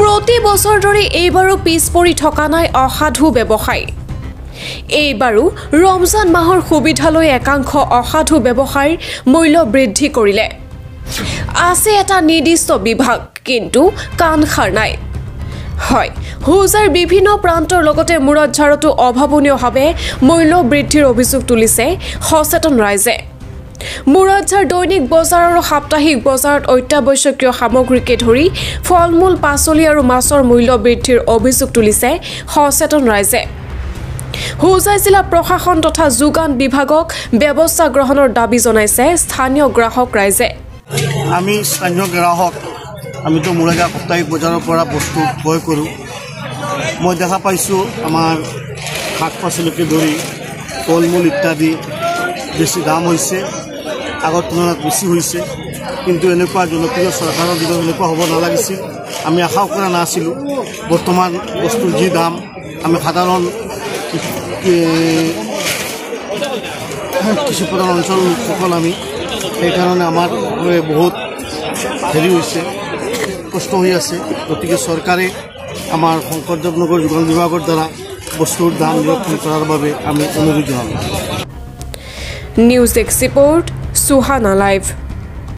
প্ৰতি বছৰ ধৰি এইবাৰো পিছ পৰি থকা নাই অসাধু ব্যৱসায়। এইবাৰো ৰমজান মাহৰ সুবিধালৈ একাংশ অসাধু ব্যৱসায়ৰ মূল্য বৃদ্ধি কৰিলে। আছে এটা নিৰ্দিষ্ট বিভাগ, কিন্তু কাণ সাৰ নাই। হয়, হোজাৰ বিভিন্ন প্ৰান্তৰ লগতে মূৰত ঝাৰতো অভাৱনীয়ভাৱে মূল্য বৃদ্ধিৰ অভিযোগ তুলিছে সচেতন ৰাইজে। মুৰাদঝাৰ দৈনিক বজাৰ আৰু সাপ্তাহিক বজাৰত অত্যাৱশ্যকীয় সামগ্ৰীকে ধৰি ফল-মূল, পাচলি আৰু মাছৰ মূল্য বৃদ্ধিৰ অভিযোগ তুলিছে সচেতন ৰাইজে। হোজাই জিলা প্ৰশাসন তথা যোগান বিভাগক ব্যৱস্থা গ্ৰহণৰ দাবী জনাইছে স্থানীয় গ্ৰাহক ৰাইজে। আমি স্থানীয় গ্ৰাহক, আমিতো মুৰাদঝাৰ সাপ্তাহিক বজাৰৰ পৰা বস্তু ক্ৰয় কৰোঁ। মই দেখা পাইছোঁ আমাৰ শাক পাচলিকে ধৰি ফল-মূল ইত্যাদি বেছি দাম হৈছে, আগৰ তুলনাত বেছি হৈছে। কিন্তু এনেকুৱা জনপ্ৰিয় চৰকাৰৰ দিনত এনেকুৱা হ'ব নালাগিছিল। আমি আশাও কৰা নাছিলোঁ। বৰ্তমান বস্তুৰ যি দাম, আমি সাধাৰণ কৃষিপ্ৰধান অঞ্চল লোকসকল আমি সেইকাৰণে আমাৰ বহুত হেৰি হৈছে, কষ্ট হৈ আছে। গতিকে চৰকাৰে আমাৰ শংকৰদেৱনগৰ যোগান বিভাগৰ দ্বাৰা বস্তুৰ দাম নিৰক্ষণ কৰাৰ বাবে আমি অনুৰোধ জনাওঁ। News desk report, Suhana live.